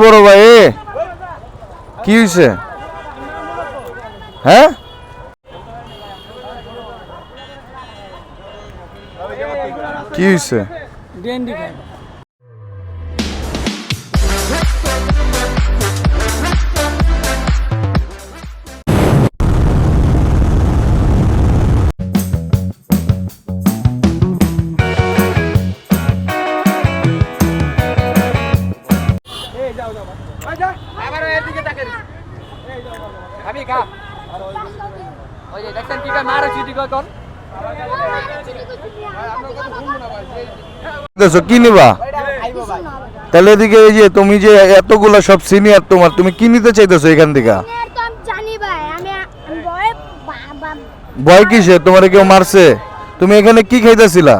বড় ভাই কি হয়েছে? হ্যাঁ কি হয়েছে? কি নিবা তাহলে? এদিকে এই যে তুমি যে এতগুলা সব সিনিয়র তোমার, তুমি কি নিতে চাইতেছো এখান থেকে? ভয় কিসে? তোমার কেউ মারছে? তুমি এখানে কি খাইতেছিলা?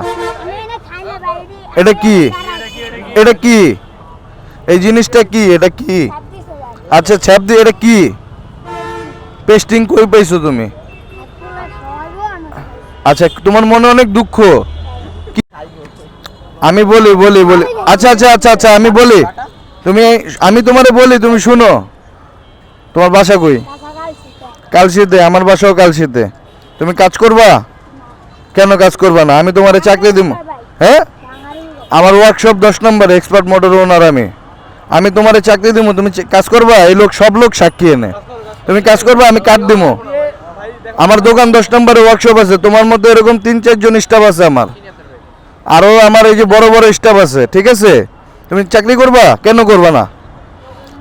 এটা কি? এটা কি? এই জিনিসটা কি? এটা কি? আচ্ছা ছাপ দিয়ে এটা কি? পেস্টিং কই পাইছো তুমি? আচ্ছা তোমার মনে অনেক দুঃখ। আমি বলি বলি বলি আচ্ছা আচ্ছা আচ্ছা আচ্ছা আমি বলি, তুমি আমি তোমারে বলি তুমি শুনো। তোমার বাসা কই? কালশিতে। আমার বাসাও কালশিতে। তুমি কাজ করবা? কেন কাজ করবা না? আমি তোমারে চাকরি দিব। হ্যাঁ আমার ওয়ার্কশপ 10 নম্বর এক্সপার্ট মোটর ওনার। আমি তোমারে চাকরি দিব, তুমি কাজ করবা? এই লোক সব লোক সাক্ষী এনে। তুমি কাজ করবা, আমি কাট দিব। আমার দোকান 10 নম্বরে ওয়ার্কশপ আছে। তোমার মধ্যে এরকম 3-4 জন স্টাফ আছে আমার, আরও আমার এই যে বড় বড় স্টাফ আছে। ঠিক আছে তুমি চাকরি করবা? কেন করবা না?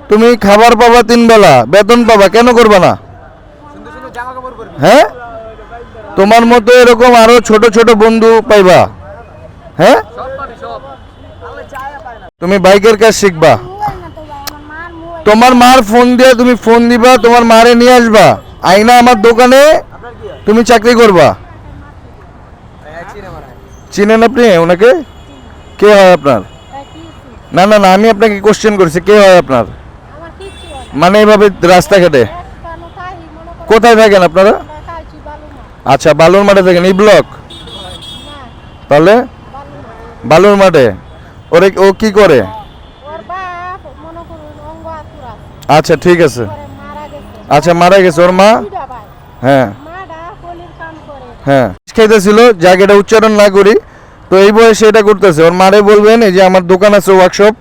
তুমি খাবার পাবা 3 বেলা, বেতন পাবা, কেন করবা না? হ্যাঁ তোমার মতো এরকম আরো ছোট ছোট বন্ধু পাইবা। হ্যাঁ তুমি বাইকের কাজ শিখবা। তোমার মার ফোন দিয়ে তুমি ফোন দিবা, তোমার মারে নিয়ে আসবা, আইনা আমার দোকানে তুমি চাকরি করবা। চিনেন আপনি ওনাকে? কে হয় আপনার? না না না আমি আপনাকে কোশ্চেন করছি, কে হয় আপনার? মানে এইভাবে রাস্তাঘাটে কোথায় থাকেন আপনারা? আচ্ছা বালুর মাঠে থাকেন। এই ব্লক? তাহলে বালুর মাঠে ওরে ও কি করে? আচ্ছা ঠিক আছে। আচ্ছা মারা গেছে ওর মা? হ্যাঁ হ্যাঁ খাইতেছিল, জায়গাটা উচ্চারণ না করি তো এই বয়সে এটা করতেছে। ওর মারে বলবেন এই যে আমার দোকান আছে ওয়ার্কশপ,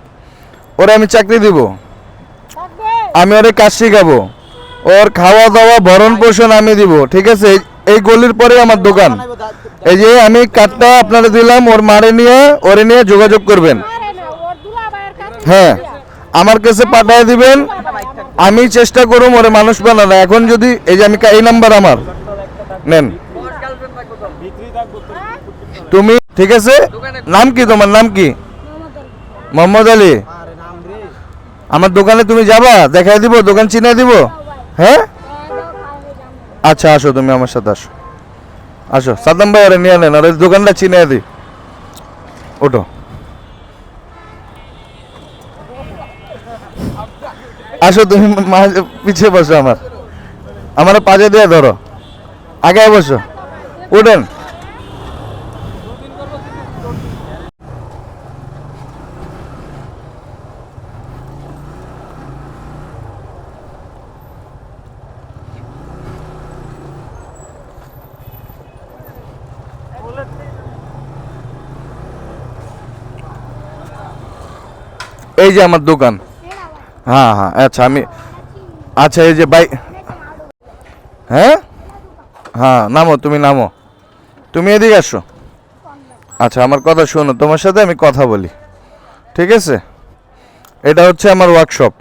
ওরে আমি চাকরি দিব, আমি ওরে কাজ শিখাবো, ওর খাওয়া দাওয়া ভরণ পোষণ আমি দিব। ঠিক আছে এই গলির পরে আমার দোকান। এই যে আমি কার্ডটা আপনারা দিলাম, ওর মারে নিয়ে ওরে নিয়ে যোগাযোগ করবেন। হ্যাঁ আমার কাছে পাঠিয়ে দিবেন, আমি চেষ্টা করুম ওরে মানুষ বানানো। এখন যদি এই যে আমি এই নাম্বার আমার নেন তুমি। ঠিক আছে নাম কি তোমার? নাম কি? মোহাম্মদ আলী। আমার দোকানে তুমি যাবা, দেখাই দিব, দোকান চিনে দিব। হ্যাঁ আচ্ছা আসো তুমি আমার সাথে আসো। আসো সাদ্দাম ভাই ওরা নিয়ে নেন, আর দোকানটা চিনে দিই। ওঠো আসো তুমি পিছিয়ে বসো, আমার পাজে দিয়ে ধরো, আগে বসো, উঠেন। এই যে আমার দোকান। হ্যাঁ হ্যাঁ আচ্ছা আমি আচ্ছা এই যে বাই। হ্যাঁ হ্যাঁ নামো, তুমি নামো, তুমি এদিকে আসো। আচ্ছা আমার কথা শোনো, তোমার সাথে আমি কথা বলি। ঠিক আছে এটা হচ্ছে আমার ওয়ার্কশপ।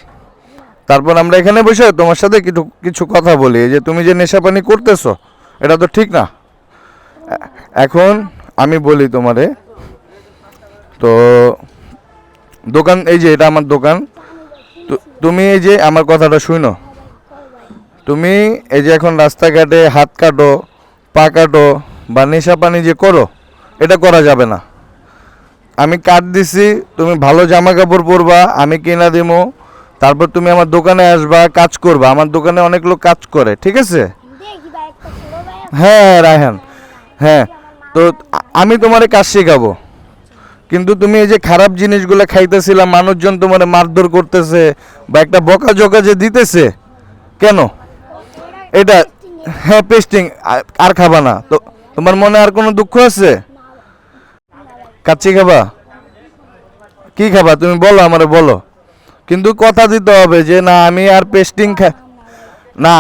তারপর আমরা এখানে বসে তোমার সাথে কিছু কিছু কথা বলি। এই যে তুমি যে নেশাপানি করতেছো এটা তো ঠিক না। এখন আমি বলি তোমারে, তো দোকান এই যে এটা আমার দোকান। তুমি এই যে আমার কথাটা শুনো, তুমি এই যে এখন রাস্তাঘাটে হাত কাটো, পা কাটো বা নেশা পানি যে করো, এটা করা যাবে না। আমি কার্ড দিছি, তুমি ভালো জামা কাপড় পরবা, আমি কিনা দিব, তারপর তুমি আমার দোকানে আসবা, কাজ করবা। আমার দোকানে অনেক লোক কাজ করে। ঠিক আছে হ্যাঁ রায়হান, হ্যাঁ তো আমি তোমারে কাজ শেখাবো। কিন্তু তুমি এই যে খারাপ জিনিসগুলো খাইতেছিলা, মানুষজন তোমার মারধর করতেছে বা একটা বকাঝকা যে দিতেছে, কেন এটা? হ্যাঁ, পেস্টিং। আর খাবা না তো? তোমার মনে আর কোনো দুঃখ আছে? কাচ্চি খাবা? কি খাবা তুমি বলো, আমারে বলো। কিন্তু কথা দিতে হবে যে না আমি আর পেস্টিং না,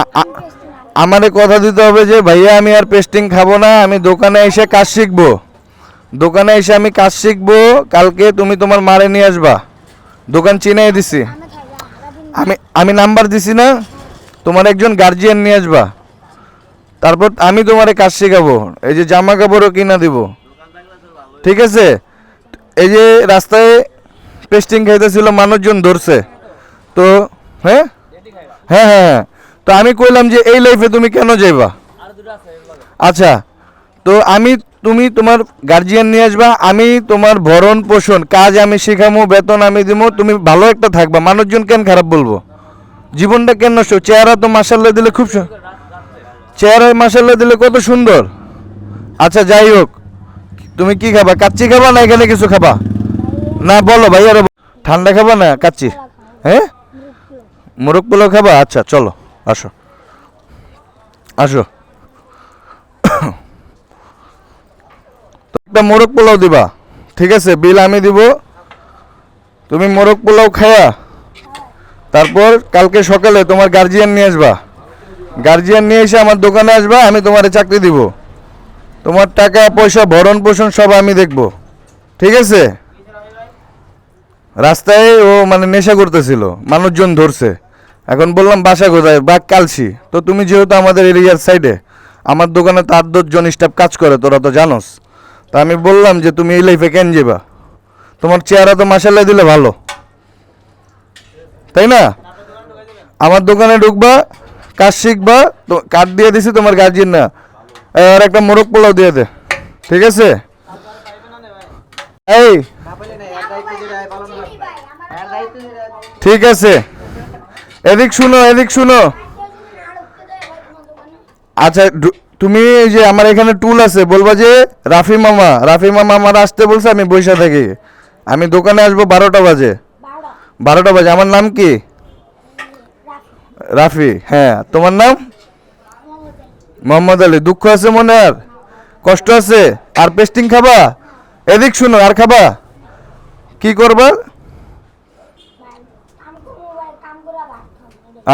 আমারে কথা দিতে হবে যে ভাইয়া আমি আর পেস্টিং খাবো না, আমি দোকানে এসে কাজ শিখবো। দোকানে এসে আমি কাজ শিখবো, কালকে তুমি তোমার মারে নিয়ে আসবা। দোকান চিনাই দিছি আমি, আমি নাম্বার দিছি না? তোমার একজন গার্জিয়ান নিয়ে আসবা, তারপর আমি তোমারে কাজ শেখাবো, এই যে জামা কাপড়ও কিনা দিব, ঠিক আছে? এই যে রাস্তায় পেস্টিং খাইতেছিল, মানুষজন ধরছে তো। হ্যাঁ হ্যাঁ হ্যাঁ হ্যাঁ, তো আমি কইলাম যে এই লাইফে তুমি কেন যাইবা? আচ্ছা, তো আমি, তুমি তোমার গার্জিয়ান নিয়ে আসবা, আমি তোমার ভরণ পোষণ কাজ আমি শেখামো, বেতন আমি দিব, তুমি ভালো একটা থাকবা। মানুষজন কেন খারাপ বলবো? জীবনটা কেন নষ্ট? চেহারা তো মাশাল্লাহ দিলে খুব চেহারায় মাশাল্লাহ দিলে কত সুন্দর। আচ্ছা যাই হোক, তুমি কি খাবা? কাচ্চি খাবা না এখানে কিছু খাবা? না বলো ভাইয়া, ঠান্ডা খাবা না কাচ্চি? হ্যাঁ, মোরগ পোলাও খাবা? আচ্ছা চলো, আসো আসো। একটা মোরগ পোলাও দিবা, ঠিক আছে? বিল আমি দিব, তুমি মোরগ পোলাও খায়া তারপর কালকে সকালে তোমার গার্জিয়ান নিয়ে আসবা। গার্জিয়ান নিয়ে এসে আমার দোকানে আসবা, আমি তোমার চাকরি দিব, তোমার টাকা পয়সা ভরণ পোষণ সব আমি দেখব, ঠিক আছে? রাস্তায় ও মানে নেশা করতেছিল, মানুষজন ধরছে, এখন বললাম বাসা কোথায়? বাঘ কালসি। তো তুমি যেহেতু আমাদের এরিয়ার সাইডে, আমার দোকানে তো 8-10 জন স্টাফ কাজ করে, তোরা তো জানোস। তা আমি বললাম যে তুমি এই লাইফে কেন যাবা? তোমার চেহারা তো মাসাল্লাহ দিলে ভালো, তাই না? আমার দোকানে ঢুকবা, কাজ শিখবা, তো কার্ড দিয়ে দিছি তোমার গার্জিয়ান না, আর একটা মোরগ পোলাও দিয়ে দে, ঠিক আছে? এই ঠিক আছে, এদিক শুনো, এদিক শুনো। আচ্ছা তুমি এই যে আমার এখানে টুল আছে, বলবা যে রাফি মামা, রাফি মামা আমার আসতে বলছে, আমি বৈশা থাকি, আমি দোকানে আসবো 12টা বাজে। 12টা বাজে। আমার নাম কি? রাফি। হ্যাঁ, তোমার নাম? মোহাম্মদ আলী। দুঃখ আছে মনে? আর কষ্ট আছে? আর পেস্টিং খাবা? এদিক শুনো, আর খাবা? কি করবা?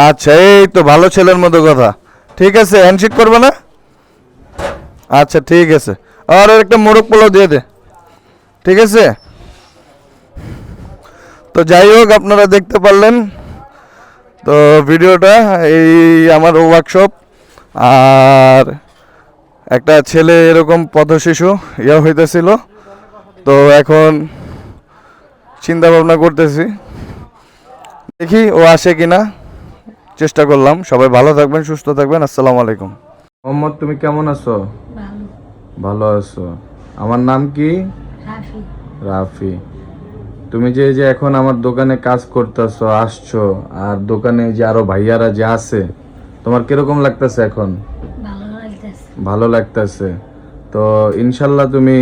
আচ্ছা, এই তো ভালো ছেলের মতো কথা, ঠিক আছে? হ্যান্ডশেক করবে না? আচ্ছা ঠিক আছে, আর একটা মোরগ পোলাও দিয়ে দে, ঠিক আছে? তো যাই হোক, আপনারা দেখতে পারলেন তো ভিডিওটা, এই আমার ওয়ার্কশপ, আর একটা ছেলে এরকম পথশিশু ইয়া হইতেছিল, তো এখন চিন্তা ভাবনা করতেছি, দেখি ও আসে কিনা, চেষ্টা করলাম। সবাই ভালো থাকবেন, সুস্থ থাকবেন, আসসালামু আলাইকুম। মোহাম্মদ, তুমি কেমন আছো? ভালো আছো? আমার নাম কি? রাফি। রাফি, তুমি যে যে এখন আমার দোকানে কাজ করতেছো, আসছো, আর দোকানে যে আরো ভাইয়ারা যে আছে, তোমার কিরকম লাগতেছে এখন? ভালো লাগতেছে। তো ইনশাল্লাহ তুমি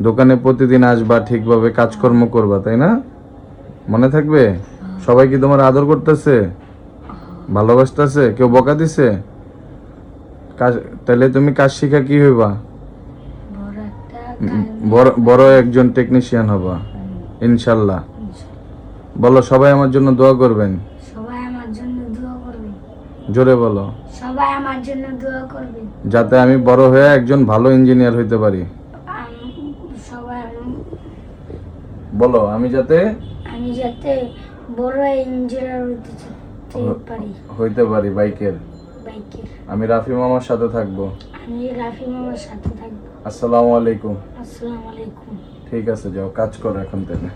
দোকানে প্রতিদিন আসবা, ঠিকভাবে কাজকর্ম করবা, তাই না? মনে থাকবে? সবাই কি তোমার আদর করতেছে, ভালোবাসতেছে? কেউ বকা দিছে? কাজ, তাহলে তুমি কাজ শিখা কি হইবা? বড় একজন টেকনিশিয়ান হবা ইনশাল্লাহ। বলো, সবাই আমার জন্য দোয়া করবেন। সবাই আমার জন্য দোয়া করবেন। জোরে বলো। সবাই আমার জন্য দোয়া করবেন, যাতে আমি বড় হয়ে একজন ভালো ইঞ্জিনিয়ার হইতে পারি। সবাই বলো, আমি যাতে বড় ইঞ্জিনিয়ার হইতে পারি বাইকের। আমি রাফি মামার সাথে থাকবো। আসসালামু আলাইকুম। ঠিক আছে, যাও কাজ করো এখন থেকে।